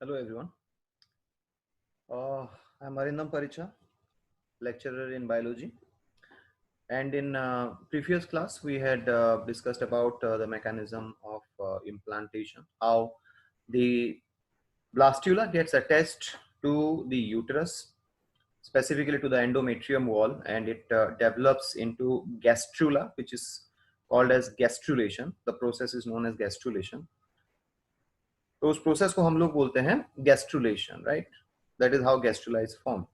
Hello everyone. I'm Arindam Paricha, lecturer in biology. And in previous class, we had discussed about the mechanism of implantation, how the blastula gets attached to the uterus, specifically to the endometrium wall, and it develops into gastrula, which is called as gastrulation. The process is known as gastrulation. तो उस process को हम लोग बोलते हैं gastrulation, right? That is how gastrula is formed.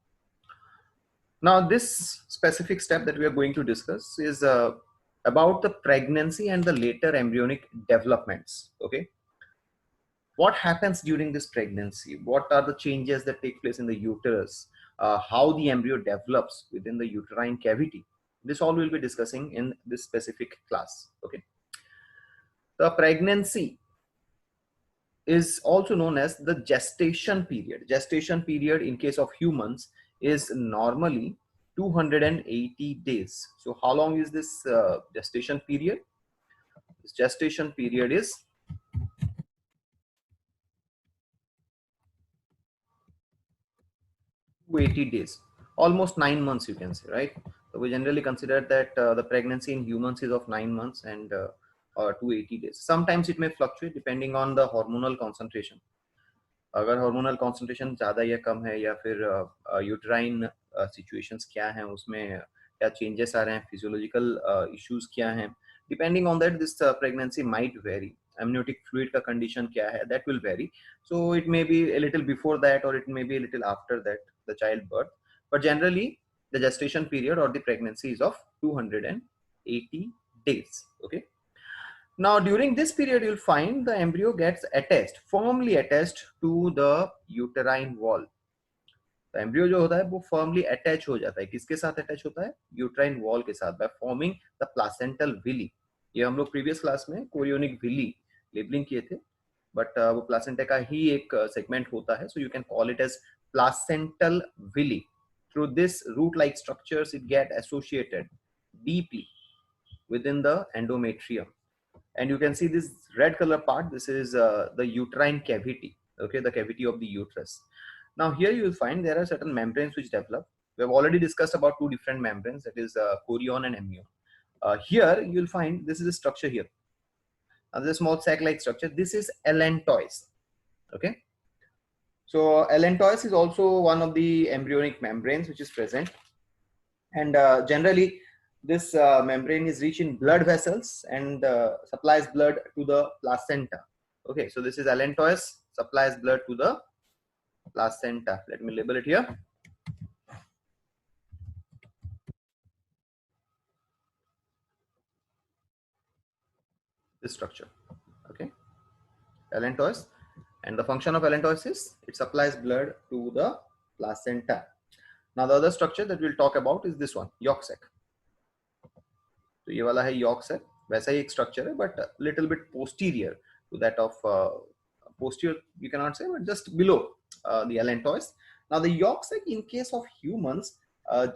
Now, this specific step that we are going to discuss is about the pregnancy and the later embryonic developments. Okay, what happens during this pregnancy? What are the changes that take place in the uterus? How the embryo develops within the uterine cavity? This all we'll be discussing in this specific class. Okay, the pregnancy is also known as the gestation period. Gestation period in case of humans is normally 280 days. So how long is this gestation period? This gestation period is 280 days, almost 9 months, you can say, right? So we generally consider that the pregnancy in humans is of 9 months and 280 days. Sometimes it may fluctuate depending on the hormonal concentration. अगर hormonal concentration ज़्यादा या कम है या फिर uterine situations क्या हैं, उसमें क्या चेंजेस आ रहे हैं, फिजियोलॉजिकल इश्यूज क्या हैं, depending on that this pregnancy might very. Amniotic fluid का कंडीशन क्या है, that will very. So it may be a little before that or it may be a little after that the child birth, but generally the gestation period or the pregnancy is of 280 days. Okay. Now, during this period, you'll find the embryo gets attached, firmly attached to the uterine wall. तो embryo जो होता है वो firmly attach हो जाता है. किसके साथ अटैच होता है? यूट्राइन वॉल के साथ, by forming the placental villi. ये हम लोग प्रीवियस क्लास में कोरियोनिक विली लेबलिंग किए थे, बट वो प्लासेंटा का ही एक सेगमेंट होता है. So you can call it as placental villi. Through this root-like structures, it get associated deeply within the endometrium. And you can see this red color part. This is the uterine cavity. Okay, the cavity of the uterus. Now here you will find there are certain membranes which develop. We have already discussed about two different membranes, that is chorion and amnion. Here you will find this is a structure here. Now this small sac-like structure, this is allantois. Okay, so allantois is also one of the embryonic membranes which is present, and generally this membrane is rich in blood vessels and supplies blood to the placenta. Okay, so this is allantois, supplies blood to the placenta. Let me label it here. This structure. Okay, allantois, and the function of allantois is it supplies blood to the placenta. Now the other structure that we'll talk about is this one, yolk sac. तो ये वाला है yolk sac, वैसा ही एक structure है, but little bit posterior to that of posterior, you cannot say, but just below the allantois. Now the yolk sac in case of humans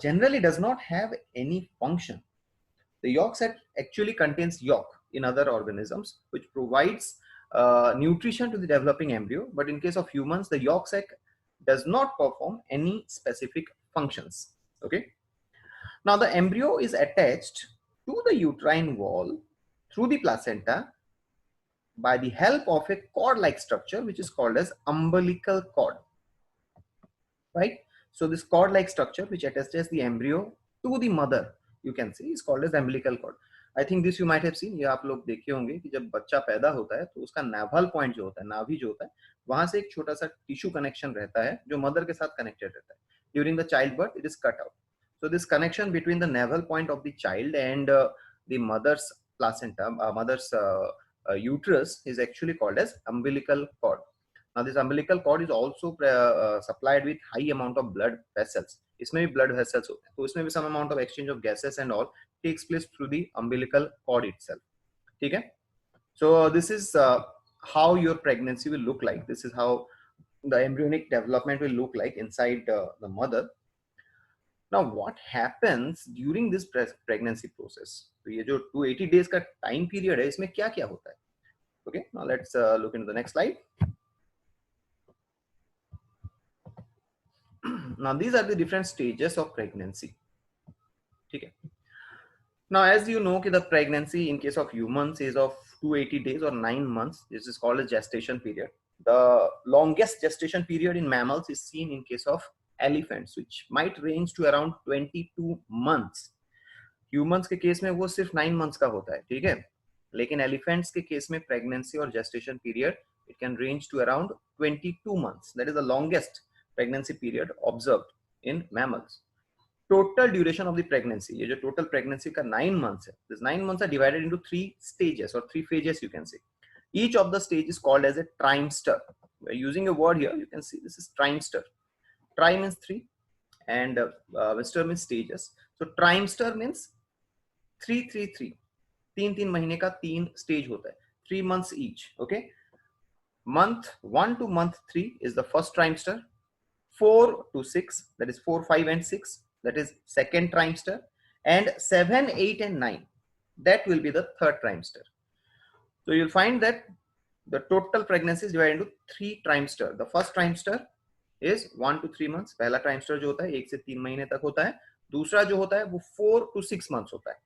generally does not have any function. The yolk sac actually contains yolk in other organisms, which provides nutrition to the developing embryo. But in case of humans, the yolk sac does not perform any specific functions. Okay. Now the embryo is attached to the uterine wall through the placenta by the help of a cord-like structure, which is called as umbilical cord. Right. So this cord-like structure which attaches the embryo to the mother, you can see, is called as umbilical cord. I think this you might have seen. ये आप लोग देखे होंगे कि जब बच्चा पैदा होता है तो उसका नाभल पॉइंट जो होता है, नाभि जो होता है, वहां से एक छोटा सा टिश्यू कनेक्शन रहता है जो मदर के साथ कनेक्टेड रहता है. During the child birth it is cut out. So this connection between the navel point of the child and the mother's placenta, mother's uterus is actually called as umbilical cord. Now this umbilical cord is also supplied with high amount of blood vessels. इसमें भी blood vessels होते हैं, तो इसमें भी some amount of exchange of gases and all takes place through the umbilical cord itself. ठीक है? So this is how your pregnancy will look like. This is how the embryonic development will look like inside the mother. Now what happens during this pregnancy process? तो ये जो 280 days का time period है, इसमें क्या क्या होता है? Okay, now let's look into the next slide. Now these are the different stages of pregnancy. ठीक है. Now, as you know, the pregnancy in case of humans is of 280 days or 9 months. This is called a gestation period. The longest gestation period in mammals is seen in case of elephants, which might range to around 22 months. Humans के case में वो सिर्फ 9 months का होता है, ठीक है. लेकिन elephants के केस में pregnancy और gestation period it can range to around 22 months. That is the longest pregnancy period observed in mammals. Total duration of the pregnancy, ये जो total pregnancy का 9 months है, this 9 months are divided into 3 stages or 3 phases, you can say. Each of the stage is called as a trimester. We're using a word here, you can see this is trimester. Tri means 3 and mister means stages. So trimester means 3 3 महीने का 3 stage होता है, 3 months each. Okay, month 1 to month 3 is the first trimester. 4 to 6, that is 4, 5 and 6, that is second trimester, and 7, 8 and 9, that will be the third trimester. So you'll find that the total pregnancy is divided into 3 trimester. The first trimester is 1 to 3 months. पहला trimester जो होता है 1 से 3 महीने तक होता है. दूसरा जो होता है वो 4 to 6 months होता है,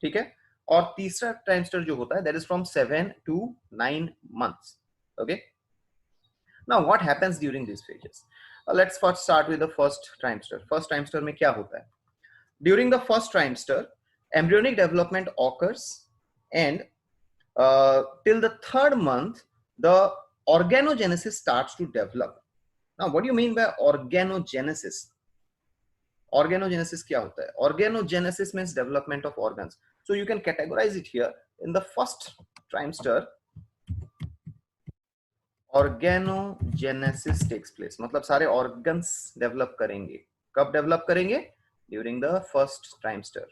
ठीक है. और तीसरा trimester जो होता है that is from 7 to 9 months. Okay. Now what happens during these phases? Let's first start with the first trimester. First trimester में क्या होता है? During the first trimester, embryonic development occurs, and till the 3rd month, the organogenesis starts to develop. Now, what do you mean by organogenesis? Organogenesis क्या होता है? Organogenesis means development of organs. So you can categorize it here. In the first trimester, organogenesis takes place. मतलब सारे organs develop करेंगे. कब develop करेंगे? During the first trimester.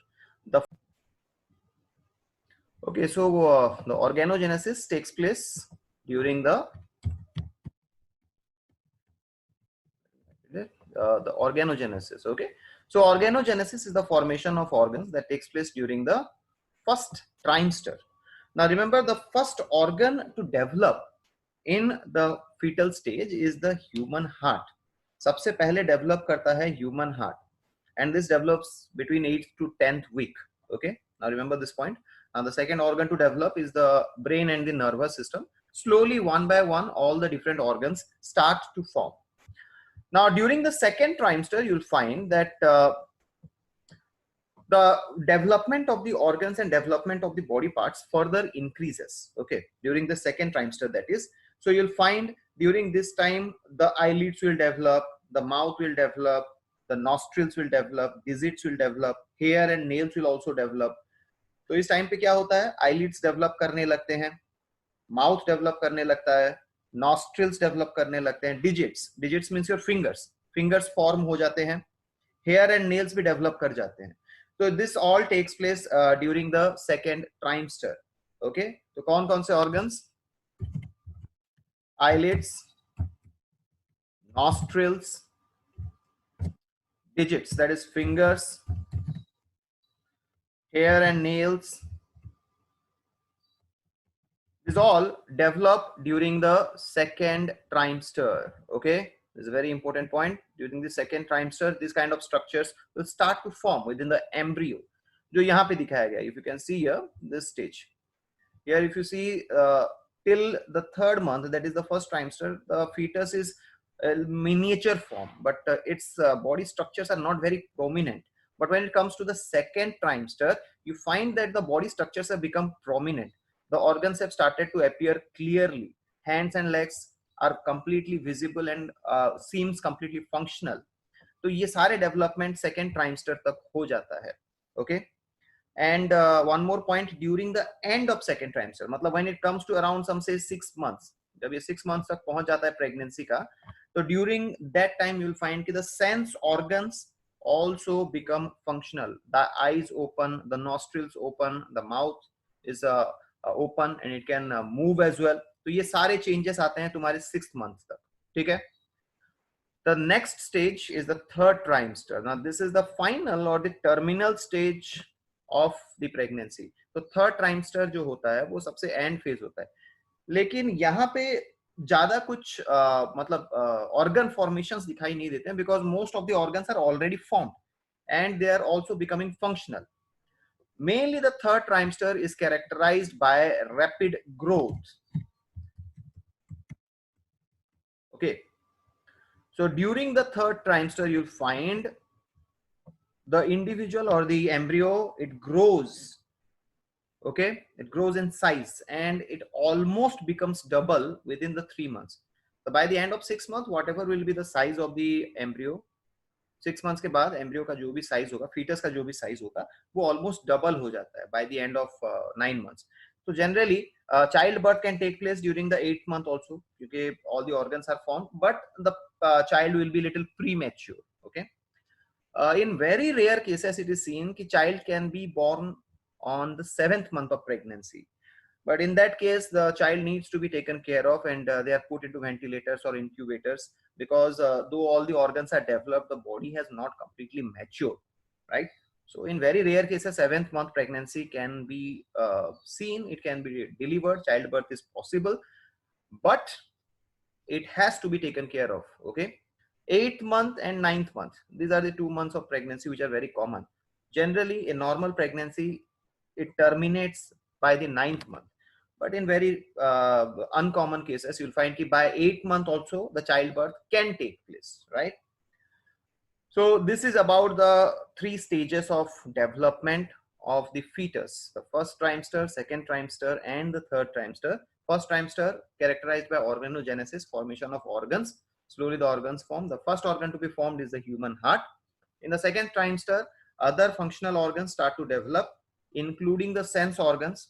Okay, so the organogenesis takes place during the organogenesis. Okay, so organogenesis is the formation of organs that takes place during the first trimester. Now remember, the first organ to develop in the fetal stage is the human heart. सबसे पहले develop करता है human heart, and this develops between 8th to 10th week. Okay, now remember this point. Now the second organ to develop is the brain and the nervous system. Slowly, one by one, all the different organs start to form. Now during the second trimester, you'll find that the development of the organs and development of the body parts further increases. Okay, during the second trimester, that is. So you'll find during this time the eyelids will develop, the mouth will develop, the nostrils will develop, digits will develop, hair and nails will also develop. तो इस time पे क्या होता है? eyelids develop करने लगते हैं, mouth develop करने लगता है, nostrils develop करने लगते हैं, digits means your fingers form हो जाते हैं, hair and nails भी develop कर जाते हैं. So this all takes place during the second trimester. Okay, तो कौन कौन से organs? Eyelids, nostrils, digits, that is fingers, hair and nails. This all develop during the second trimester. Okay, this is a very important point. During the second trimester, these kind of structures will start to form within the embryo. जो यहाँ पे दिखाया गया, if you can see here, this stage. Here, if you see till the 3rd month, that is the first trimester, the fetus is a miniature form, but its body structures are not very prominent. But when it comes to the second trimester, you find that the body structures have become prominent. The organs have started to appear clearly. Hands and legs are completely visible and seems completely functional. तो ये सारे development second trimester तक हो जाता है. Okay. And one more point, during the end of second trimester, मतलब when it comes to around some say 6 months, जब ये 6 months तक पहुंच जाता है pregnancy का, तो during that time you will find कि the sense organs also become functional. The eyes open, the nostrils open, the mouth is open and it can move as well. तो ये सारे changes आते हैं तुम्हारे 6th month तक, ठीक है? The next stage is the 3rd trimester. Now this is the final or the terminal stage of the pregnancy. तो 3rd trimester जो होता है वो सबसे end phase होता है. लेकिन यहाँ पे ज्यादा कुछ मतलब ऑर्गन फॉर्मेशंस दिखाई नहीं देते हैं, because most of the organs are already formed and they are also becoming functional. Mainly the third trimester is characterized by rapid growth. Okay, so during the third trimester you'll find the individual or the embryo, it grows. Okay, it grows in size and it almost becomes double within the 3 months. So by the end of 6 months, whatever will be the size of the embryo, 6 months के बाद embryo का जो भी size होगा, foetus का जो भी size होगा, वो ऑलमोस्ट डबल हो जाता है by the end of 9 months. तो generally child birth can take place during the 8th month also, क्योंकि all the organs are form, but the child will be little premature. Okay, in very rare cases it is seen कि child can be born on the 7th month of pregnancy, but in that case the child needs to be taken care of and they are put into ventilators or incubators, because though all the organs are developed, the body has not completely matured, right? So in very rare cases 7th month pregnancy can be seen, it can be delivered, childbirth is possible, but it has to be taken care of. Okay, 8th month and 9th month, these are the 2 months of pregnancy which are very common. Generally a normal pregnancy, it terminates by the 9th month, but in very uncommon cases you'll find that by 8th month also the childbirth can take place, right? So this is about the 3 stages of development of the fetus: the first trimester, second trimester, and the third trimester. First trimester characterized by organogenesis, formation of organs. Slowly the organs form. The first organ to be formed is the human heart. In the second trimester, other functional organs start to develop, including the sense organs,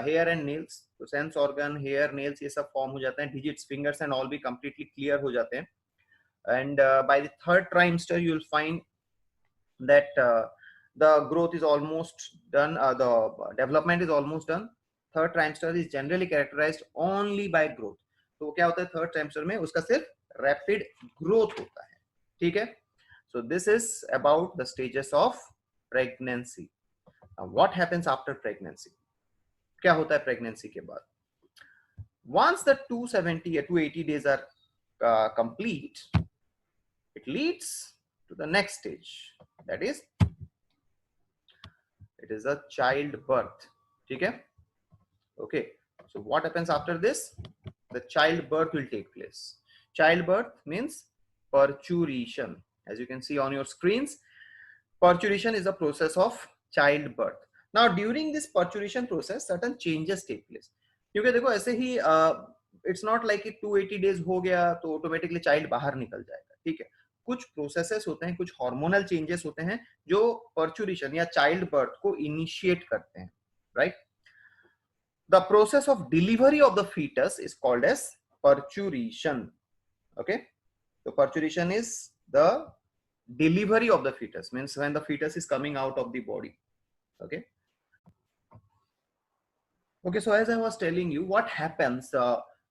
hair and nails. So sense organ, hair, nails, ये सब form हो जाते हैं. Digits, fingers and all भी completely clear हो जाते हैं. And by the third trimester you'll find that the growth is almost done, the development is almost done. Third trimester is generally characterized only by growth. तो क्या होता है third trimester में, उसका सिर्फ रैपिड ग्रोथ होता है. ठीक है, so this is about the stages of pregnancy. Now what happens after pregnancy? क्या होता है pregnancy के बाद? Once the 270 or 280 days are complete, it leads to the next stage, that is it is a childbirth. Okay, okay, so what happens after this? The childbirth will take place. Childbirth means parturition. As you can see on your screens, parturition is a process of childbirth. Now during this parturition process certain changes take place, क्योंकि देखो ऐसे ही it's not like कि 280 days हो गया तो automatically child बाहर निकल जाएगा. ठीक है, कुछ प्रोसेसेस होते हैं, कुछ हार्मोनल चेंजेस होते हैं जो पर्चुरेशन या चाइल्ड बर्थ को इनिशिएट करते हैं, right? The process of delivery of the foetus is called as parturition. Okay, so parturition is the delivery of the fetus, means when the fetus is coming out of the body. Okay, okay, so as I was telling you, what happens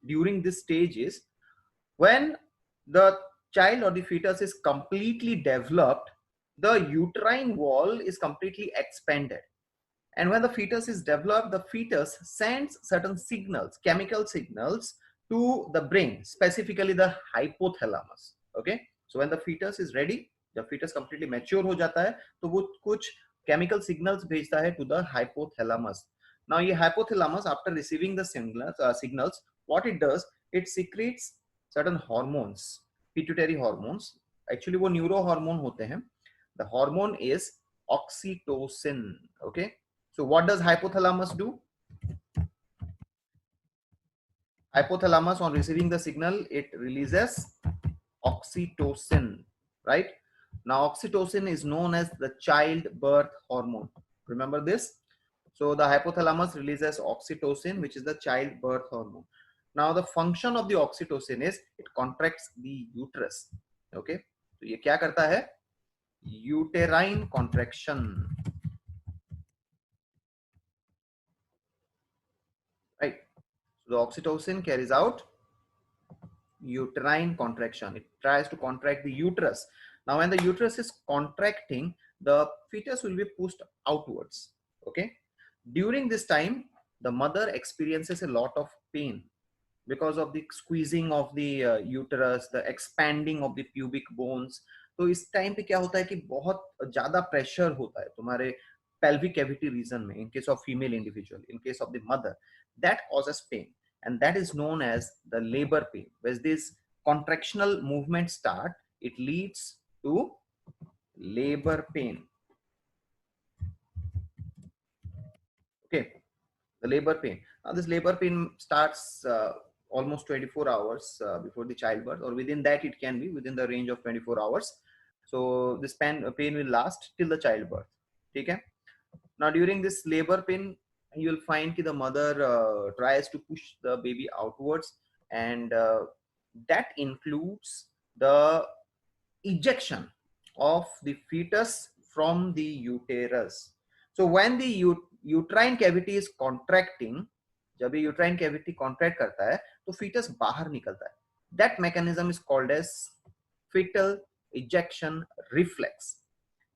during this stage is when the child or the fetus is completely developed, the uterine wall is completely expanded, and when the fetus is developed, the fetus sends certain signals, chemical signals, to the brain, specifically the hypothalamus. Okay, so when the fetus is ready, the fetus completely mature हो जाता है, तो वो कुछ chemical signals भेजता है to the hypothalamus. Now ये hypothalamus, after receiving the signals, what it does, it secretes certain hormones, pituitary hormones. Actually वो neuro hormone होते हैं. The hormone is oxytocin. Okay, so what does hypothalamus do? Hypothalamus, on receiving the signal, it releases oxytocin, right? Now oxytocin is known as the childbirth hormone. Remember this? So the hypothalamus releases oxytocin, which is the childbirth hormone. Now the function of the oxytocin is it contracts the uterus. Okay, so ये क्या करता है? Uterine contraction, right? So the oxytocin carries out uterine contraction. It tries to contract the uterus. Now when the uterus is contracting, the fetus will be pushed outwards. Okay, during this time the mother experiences a lot of pain. because of the squeezing of the uterus, the expanding of the pubic bones. तो इस time पे क्या होता है कि बहुत ज्यादा pressure होता है तुम्हारे pelvic cavity region में, in case of female individual, in case of the mother, that causes pain, and that is known as the labor pain. As this contractional movement start, it leads to labor pain. Okay, the labor pain. Now this labor pain starts almost 24 hours before the childbirth, or within that it can be within the range of 24 hours. So this pain will last till the childbirth. Okay. Now during this labor pain, you will find that the mother tries to push the baby outwards, and that includes the ejection of the fetus from the uterus. So when the uterine cavity is contracting, जब ये uterine cavity contract करता है तो fetus बाहर निकलता है. That mechanism is called as fetal ejection reflex.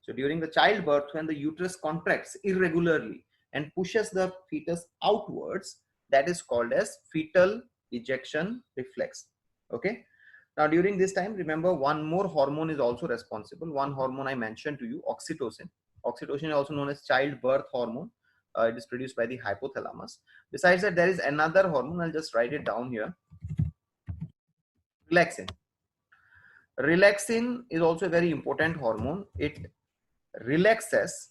So during the childbirth, when the uterus contracts irregularly and pushes the fetus outwards, that is called as fetal ejection reflex. Okay. Now during this time, remember one more hormone is also responsible. One hormone I mentioned to you, oxytocin. Oxytocin is also known as childbirth hormone. It is produced by the hypothalamus. Besides that, there is another hormone. I'll just write it down here. Relaxin. Relaxin is also a very important hormone. It relaxes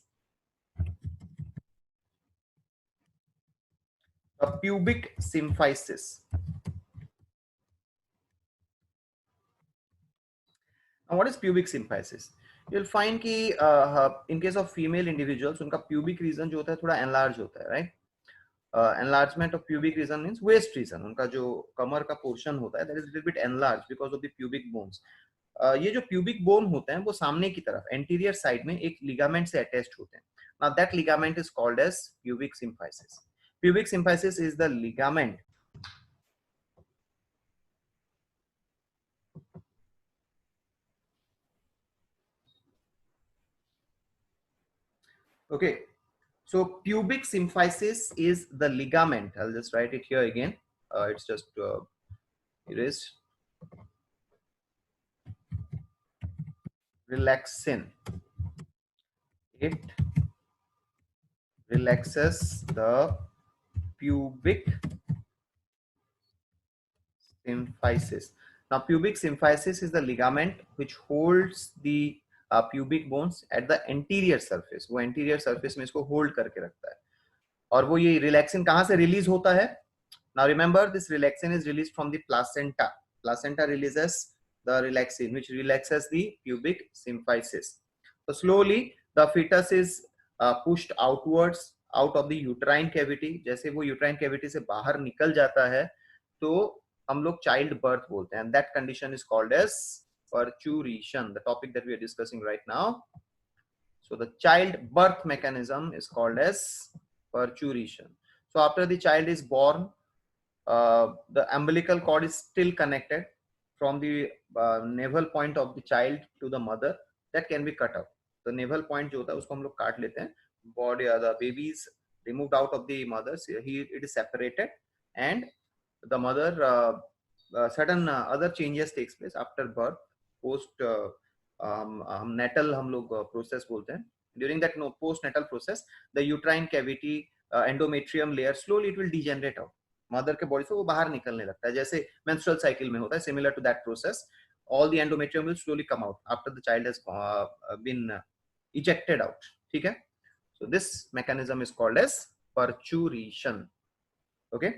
the pubic symphysis. Now, what is pubic symphysis? You'll find कि in case of female individuals, उनका pubic region जो होता है थोड़ा enlarge होता है, right? Enlargement of pubic region means waist region. उनका जो कमर का portion होता है, that is a little bit enlarged because of the pubic bones. ये जो pubic bone होते हैं, वो सामने की तरफ anterior side में एक ligament से attached होते हैं. Now that ligament is called as pubic symphysis. Pubic symphysis is the ligament Okay, so pubic symphysis is the ligament. I'll just write it here again. It's just erased. Relaxin. It relaxes the pubic symphysis. Now, pubic symphysis is the ligament which holds the pubic bones at the anterior surface. वो anterior surface में इसको hold करके रखता है. और वो ये relaxin कहाँ से release होता है? Now remember, this relaxin is released from the placenta. Placenta releases the relaxin, which relaxes the pubic symphysis. So slowly the fetus is pushed outwards out of the uterine cavity. जैसे वो uterine cavity से बाहर निकल जाता है, तो हम लोग child birth बोलते हैं. And that condition is called as parturition, the topic that we are discussing right now. So the child birth mechanism is called as parturition. So after the child is born, the umbilical cord is still connected from the navel point of the child to the mother. That can be cut out. The navel point जो होता है उसको हम लोग काट लेते हैं. Body, the baby is removed out of the mother. It is separated, and the mother certain other changes takes place after birth. Post natal हम लोग process बोलते हैं. During that post natal process, the uterine cavity endometrium layer slowly it will degenerate out. Mother के body से वो बाहर निकलने लगता है, जैसे मेंस्ट्रुअल साइकिल में होता है. Similar to that process, all the endometrium will slowly come out after the child has been ejected out. ठीक है. So this mechanism is called as parturition. Okay.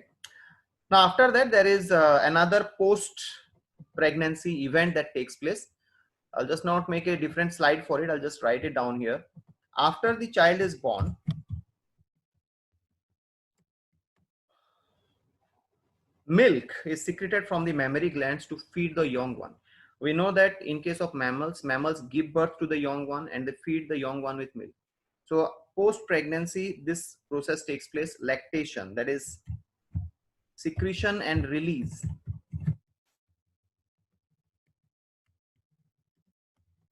Now after that there is another post pregnancy event that takes place. I'll just not make a different slide for it. I'll just write it down here. After the child is born, milk is secreted from the mammary glands to feed the young one. We know that in case of mammals give birth to the young one and they feed the young one with milk. So post pregnancy, this process takes place. Lactation, that is secretion and release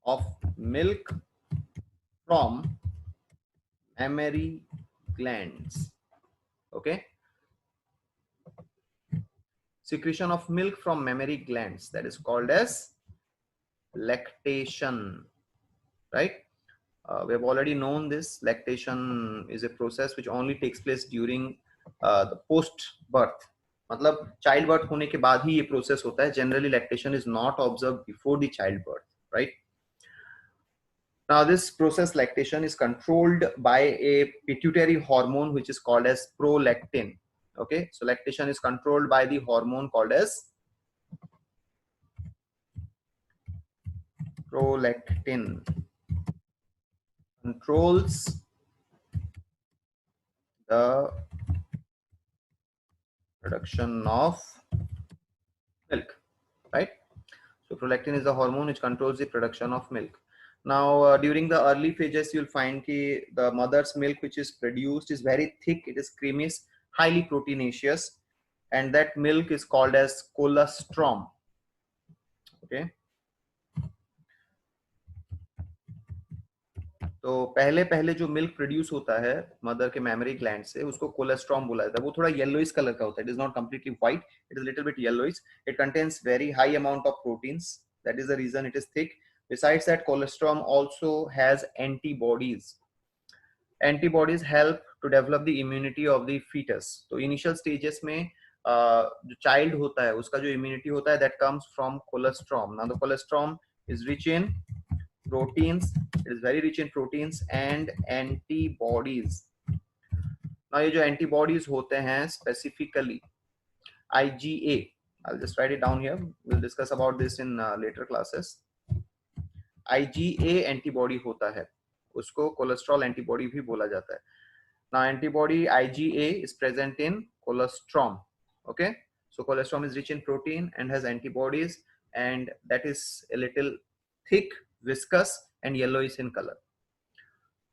of milk from mammary glands. Okay. secretion of milk from mammary glands, that is called as lactation, right? We have already known this. Lactation is a process which only takes place during the post birth, मतलब child birth होने के बाद ही ये process होता है. Generally lactation is not observed before the child birth, right? Now this process lactation is controlled by a pituitary hormone which is called as prolactin. Okay, so lactation is controlled by the hormone called as prolactin. Controls the production of milk, right? So prolactin is the hormone which controls the production of milk. Now during the early phases you'll find that the mother's milk which is produced is very thick, it is creamy, highly proteinaceous, and that milk is called as colostrum. Okay, तो पहले पहले जो milk produce होता है mother के memory gland से उसको colostrum बोला जाता है. वो थोड़ा येलोइश कलर का होता है. It is not completely white, it is little bit yellowish. It contains very high amount of proteins, that is the reason it is thick. Besides that, colostrum also has antibodies. Antibodies help to develop the immunity of the fetus. तो initial stages में जो child होता है उसका जो immunity होता है that comes from colostrum. Now the colostrum is rich in proteins, it is very rich in proteins and antibodies. Now ये जो antibodies होते हैं specifically IgA, I'll just write it down here, we'll discuss about this in later classes. IgA antibody होता है, उसको cholesterol antibody भी बोला जाता है. Now antibody IgA is present in colostrum. Okay, so colostrum is rich in protein and has antibodies, and that is a little thick, viscous and yellowish in color.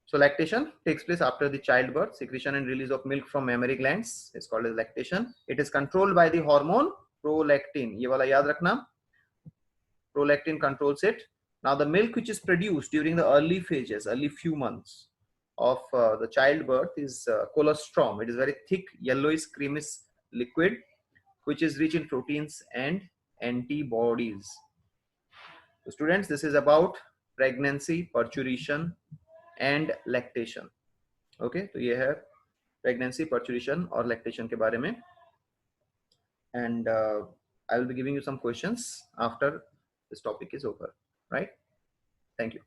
So lactation takes place after the childbirth. Secretion and release of milk from mammary glands is called as lactation. It is controlled by the hormone prolactin. ये वाला याद रखना, prolactin controls it. Now the milk which is produced during the early phases, early few months of the childbirth is colostrum. It is very thick, yellowish, creamish liquid which is rich in proteins and antibodies. So students, this is about pregnancy, parturition and lactation. Okay, तो ये है pregnancy, parturition और lactation के बारे में. And I will be giving you some questions after this topic is over, right? Thank you.